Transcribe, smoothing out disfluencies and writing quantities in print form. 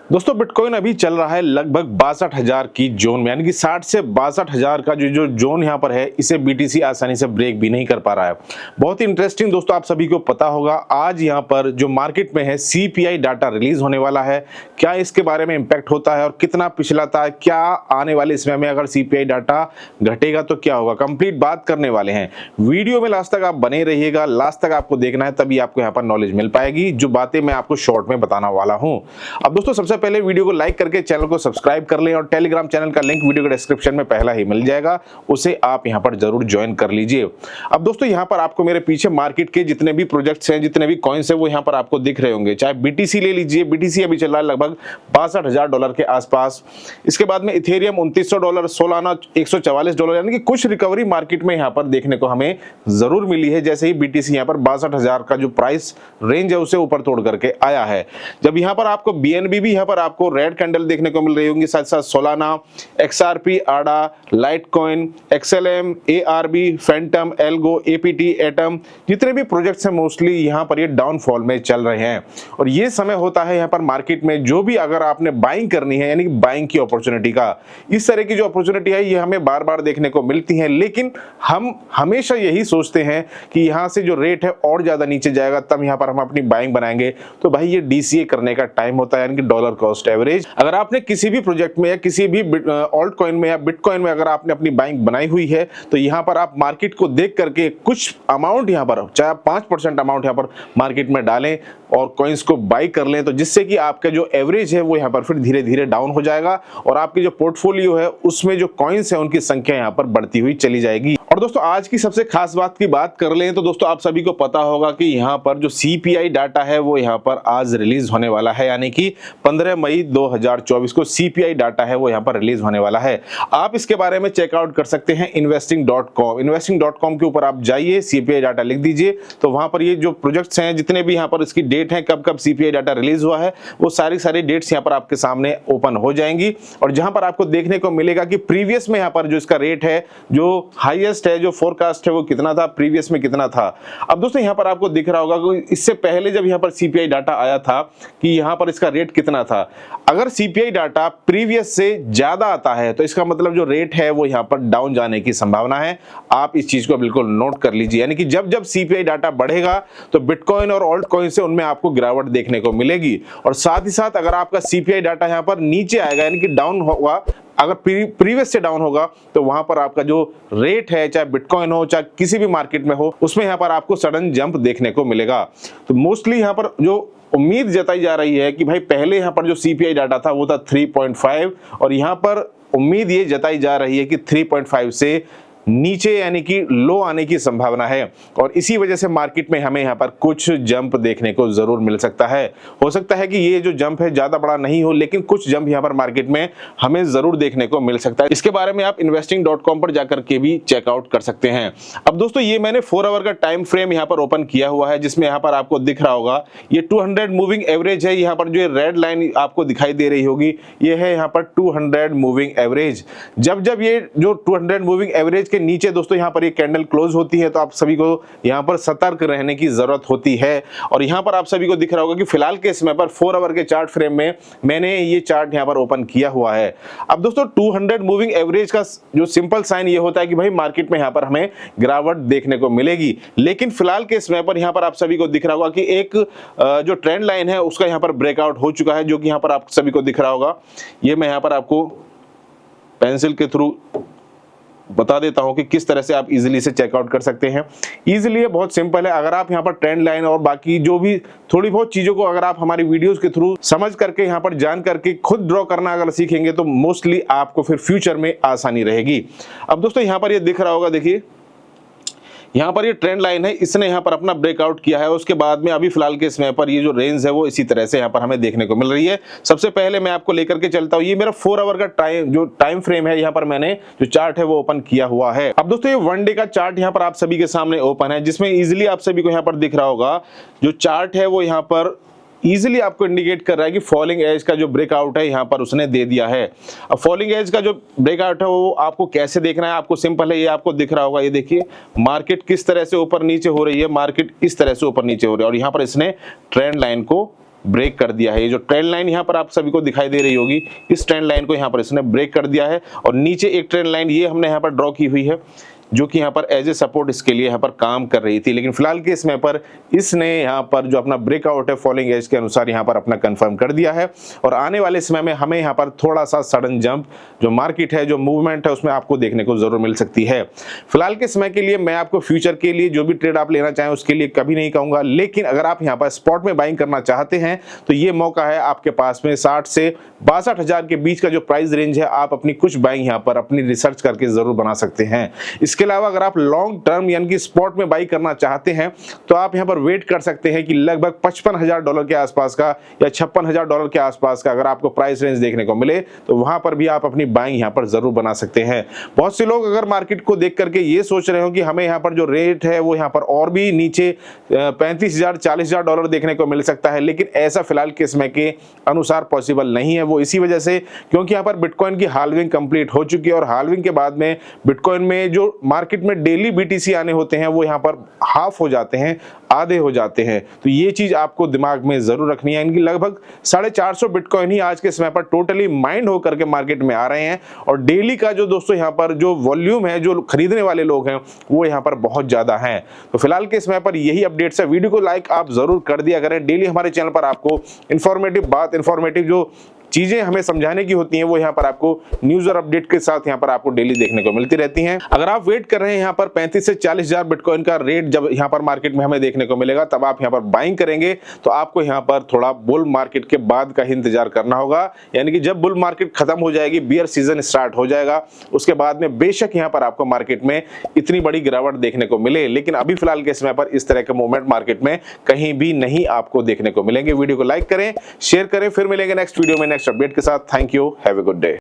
दोस्तों बिटकॉइन अभी चल रहा है लगभग 62,000 की जोन में, यानी कि 60 से 62,000 का जो जोन यहाँ पर है, इसे बीटीसी आसानी से ब्रेक भी नहीं कर पा रहा है। बहुत ही इंटरेस्टिंग दोस्तों, आप सभी को पता होगा आज यहाँ पर जो मार्केट में है सीपीआई डाटा रिलीज होने वाला है। क्या इसके बारे में इंपैक्ट होता है और कितना पिछलाता है, क्या आने वाले समय में अगर सीपीआई डाटा घटेगा तो क्या होगा, कंप्लीट बात करने वाले हैं। वीडियो में लास्ट तक आप बने रहिएगा, लास्ट तक आपको देखना है, तभी आपको यहाँ पर नॉलेज मिल पाएगी जो बातें मैं आपको शॉर्ट में बताने वाला हूँ। अब दोस्तों सबसे पहले वीडियो को लाइक करके चैनल को सब्सक्राइब कर लें और टेलीग्राम चैनल का लिंक वीडियो के डिस्क्रिप्शन में पहला ही मिल जाएगा, उसे आप यहां पर जरूर ज्वाइन कर लीजिए। अब दोस्तों यहां पर आपको मेरे पीछे मार्केट के जितने भी प्रोजेक्ट्स हैं, जितने भी कॉइन्स हैं, वो यहां पर आपको दिख रहे होंगे। चाहे बीटीसी ले लीजिए, बीटीसी अभी चल रहा है लगभग $62,000 के आसपास। इसके बाद में इथेरियम $2,900, सोलाना $144, यानी कि कुछ रिकवरी मार्केट में यहां पर देखने को हमें जरूर मिली है। जैसे ही बीटीसी यहां पर 62,000 का जो प्राइस रेंज है उसे ऊपर तोड़ करके आया है। जब यहां पर आपको बीएनबी भी यहां पर आपको रेड कैंडल देखने को मिल रही होंगी, साथ साथ Solana, XRP, ADA, Litecoin, XLM, ARB, Fantom, Algo, APT, Atom, जितने भी प्रोजेक्ट्स हैं मोस्टली यहां पर ये डाउनफॉल में चल रहे हैं। और ये समय होता है यहां पर मार्केट में जो भी अगर आपने बाइंग करनी है, यानी कि बाइंग की अपॉर्चुनिटी का, इस तरह की जो अपॉर्चुनिटी है ये हमें बार बार देखने को मिलती है। लेकिन हम हमेशा यही सोचते हैं कि यहां से जो रेट है और ज्यादा नीचे जाएगा तब यहां पर हम अपनी बाइंग बनाएंगे। तो भाई ये डीसीए करने का टाइम होता है, यानी कि डॉलर कॉस्ट एवरेज। अगर आपने किसी भी प्रोजेक्ट में या किसी भी ऑल्ट कॉइन में या बिटकॉइन में अगर आपने अपनी बाइंग बनाई हुई है तो यहां पर आप मार्केट को देख करके कुछ अमाउंट यहां पर, चाहे 5% अमाउंट यहां पर मार्केट में डालें और कॉइन्स को बाई कर लें, तो जिससे कि आपका जो एवरेज है वो यहां पर फिर धीरे धीरे डाउन हो जाएगा और आपकी जो पोर्टफोलियो है उसमें जो कॉइन्स है उनकी संख्या यहां पर बढ़ती हुई चली जाएगी। और दोस्तों आज की सबसे खास बात की बात कर लें तो दोस्तों आप सभी को पता होगा कि यहां पर जो सीपीआई डाटा है वो यहां पर आज रिलीज होने वाला है, यानी कि 15 मई 2024 को सीपीआई डाटा है वो यहां पर रिलीज होने वाला है। आप इसके बारे में चेकआउट कर सकते हैं investing.com। investing.com के ऊपर आप जाइए, सीपीआई डाटा लिख दीजिए, तो वहां पर ये जो प्रोजेक्ट्स हैं, जितने भी यहां पर इसकी डेट है, कब कब सीपीआई डाटा रिलीज हुआ है, वो सारी डेट्स यहां पर आपके सामने ओपन हो जाएंगी। और जहां पर आपको देखने को मिलेगा कि प्रीवियस में यहां पर जो इसका रेट है, जो हाईएस्ट है, जो फोरकास्ट है, वो कितना था, प्रीवियस में कितना था। अब दोस्तों यहां पर आपको दिख रहा होगा कि इससे पहले जब यहां पर सीपीआई डाटा आया था कि यहां पर इसका रेट कितना था। अगर सीपीआई डाटा प्रीवियस से ज्यादा आता है तो इसका मतलब जो रेट है वो यहां पर डाउन जाने की संभावना है। आप इस चीज को बिल्कुल नोट कर लीजिए, यानी कि जब जब सीपीआई डाटा बढ़ेगा तो बिटकॉइन और ऑल्ट कॉइन से उनमें आपको गिरावट देखने को मिलेगी। और साथ ही साथ अगर आपका सीपीआई डाटा यहां पर नीचे आएगा, यानी कि डाउन होगा, अगर प्रीवियस से डाउन होगा, तो वहां पर आपका जो रेट है, चाहे बिटकॉइन हो चाहे किसी भी मार्केट में हो, उसमें यहां पर आपको सडन जंप देखने को मिलेगा। तो मोस्टली यहां पर जो उम्मीद जताई जा रही है कि भाई पहले यहां पर जो सीपीआई डाटा था वो था 3.5 और यहां पर उम्मीद ये जताई जा रही है कि 3.5 से नीचे यानी कि लो आने की संभावना है। और इसी वजह से मार्केट में हमें यहाँ पर कुछ जंप देखने को जरूर मिल सकता है। हो सकता है कि ये जो जंप है ज्यादा बड़ा नहीं हो, लेकिन कुछ जंप यहाँ पर मार्केट में हमें जरूर देखने को मिल सकता है। इसके बारे में आप investing.com पर जाकर के भी चेकआउट कर सकते हैं। अब दोस्तों ये मैंने 4 आवर का टाइम फ्रेम यहाँ पर ओपन किया हुआ है, जिसमें यहाँ पर आपको दिख रहा होगा ये 200 मूविंग एवरेज है। यहाँ पर जो रेड लाइन आपको दिखाई दे रही होगी ये है यहाँ पर 200 मूविंग एवरेज। जब जब ये जो 200 मूविंग एवरेज नीचे दोस्तों यहां पर ये कैंडल क्लोज होती है तो आप सभी को यहां पर सतर्क रहने की जरूरत होती है। और यहां पर आप सभी को दिख रहा होगा कि फिलहाल के समय पर 4 आवर के चार्ट फ्रेम में मैंने ये चार्ट यहां पर ओपन किया हुआ है। अब दोस्तों 200 मूविंग एवरेज का जो सिंपल साइन ये होता है कि भाई मार्केट में यहां पर हमें गिरावट देखने को मिलेगी। लेकिन फिलहाल के समय पर यहां पर आप सभी को दिख रहा होगा कि एक जो ट्रेंड लाइन है उसका यहां पर ब्रेकआउट हो चुका है, जो कि यहां पर आप सभी को दिख रहा होगा। ये मैं यहां पर आपको पेंसिल के थ्रू बता देता हूं कि किस तरह से आप इजीली से चेकआउट कर सकते हैं। इजीली ये बहुत सिंपल है। अगर आप यहां पर ट्रेंड लाइन और बाकी जो भी थोड़ी बहुत चीजों को अगर आप हमारी वीडियोस के थ्रू समझ करके यहां पर जान करके खुद ड्रॉ करना अगर सीखेंगे तो मोस्टली आपको फिर फ्यूचर में आसानी रहेगी। अब दोस्तों यहां पर ये दिख रहा होगा, देखिए यहाँ पर ये ट्रेंड लाइन है, इसने यहाँ पर अपना ब्रेकआउट किया है। उसके बाद में अभी फिलहाल के समय पर ये जो रेंज है वो इसी तरह से यहाँ पर हमें देखने को मिल रही है। सबसे पहले मैं आपको लेकर के चलता हूँ, ये मेरा 4 आवर का जो टाइम फ्रेम है, यहाँ पर मैंने जो चार्ट है वो ओपन किया हुआ है। अब दोस्तों ये 1 डे का चार्ट यहाँ पर आप सभी के सामने ओपन है, जिसमें इजिली आप सभी को यहाँ पर दिख रहा होगा जो चार्ट है वो यहाँ पर इजीली आपको इंडिकेट कर रहा है कि फॉलिंग एज का जो ब्रेकआउट है यहाँ पर उसने दे दिया है। अब फॉलिंग एज का जो ब्रेकआउट है वो आपको कैसे देखना है, आपको सिंपल है, ये आपको दिख रहा होगा। ये देखिए मार्केट किस तरह से ऊपर नीचे हो रही है, मार्केट इस तरह से ऊपर नीचे हो रही है और यहाँ पर इसने ट्रेंड लाइन को ब्रेक कर दिया है। ये जो ट्रेंड लाइन यहाँ पर आप सभी को दिखाई दे रही होगी, इस ट्रेंड लाइन को यहाँ पर इसने ब्रेक कर दिया है और नीचे एक ट्रेंड लाइन ये हमने यहाँ पर ड्रॉ की हुई है जो कि यहाँ पर एज ए सपोर्ट इसके लिए यहाँ पर काम कर रही थी, लेकिन फिलहाल के समय पर इसने यहाँ पर जो अपना ब्रेकआउट है फॉलोइंग एज के अनुसार यहाँ पर अपना कंफर्म कर दिया है और आने वाले समय में हमें यहाँ पर थोड़ा सा सडन जंप जो मार्केट है, जो मूवमेंट है उसमें आपको देखने को जरूर मिल सकती है। फिलहाल के समय के लिए मैं आपको फ्यूचर के लिए जो भी ट्रेड आप लेना चाहें उसके लिए कभी नहीं कहूंगा, लेकिन अगर आप यहाँ पर स्पॉट में बाइंग करना चाहते हैं तो ये मौका है आपके पास में। 60 से 62,000 के बीच का जो प्राइस रेंज है, आप अपनी कुछ बाइंग यहाँ पर अपनी रिसर्च करके जरूर बना सकते हैं। इसके अलावा अगर आप लॉन्ग टर्म यानी कि स्पॉट में बाई करना चाहते हैं तो आप यहां पर वेट कर सकते हैं कि लगभग $55,000 के आसपास का या $56,000 के आसपास का अगर आपको प्राइस रेंज देखने को मिले तो वहां पर भी आप अपनी बाइंग यहां पर जरूर बना सकते हैं। बहुत से लोग अगर मार्केट को देख करके ये सोच रहे हो कि हमें यहां पर जो रेट है वो यहां पर और भी नीचे $35,000 $40,000 देखने को मिल सकता है, लेकिन ऐसा फिलहाल के समय के अनुसार पॉसिबल नहीं है। वो इसी वजह से क्योंकि यहां पर बिटकॉइन की हाल्विंग कंप्लीट हो चुकी है और हाल्विंग के बाद में बिटकॉइन में जो मार्केट में डेली बीटीसी आने होते हैं वो यहाँ पर हाफ हो जाते हैं, आधे हो जाते हैं। तो ये चीज आपको दिमाग में जरूर रखनी है। इनकी लगभग 450 बिटकॉइन ही आज के समय पर टोटली माइंड होकर के मार्केट में आ रहे हैं और डेली का जो दोस्तों यहाँ पर जो वॉल्यूम है, जो खरीदने वाले लोग हैं वो यहाँ पर बहुत ज्यादा हैं। तो फिलहाल के समय पर यही अपडेट्स है। वीडियो को लाइक आप जरूर कर दिया करें। डेली हमारे चैनल पर आपको इंफॉर्मेटिव जो चीजें हमें समझाने की होती हैं वो यहाँ पर आपको न्यूज और अपडेट के साथ यहाँ पर आपको डेली देखने को मिलती रहती हैं। अगर आप वेट कर रहे हैं यहाँ पर 35 से 40,000 बिटकॉइन का रेट जब यहाँ पर मार्केट में हमें देखने को मिलेगा तब आप यहाँ पर बाइंग करेंगे तो आपको यहाँ पर थोड़ा बुल मार्केट के बाद का ही इंतजार करना होगा। यानी कि जब बुल मार्केट खत्म हो जाएगी, बियर सीजन स्टार्ट हो जाएगा, उसके बाद में बेशक यहाँ पर आपको मार्केट में इतनी बड़ी गिरावट देखने को मिले, लेकिन अभी फिलहाल के समय पर इस तरह के मूवमेंट मार्केट में कहीं भी नहीं आपको देखने को मिलेंगे। वीडियो को लाइक करें, शेयर करें, फिर मिलेंगे नेक्स्ट वीडियो में नेक्स्ट अपडेट के साथ। Thank you, have a good day.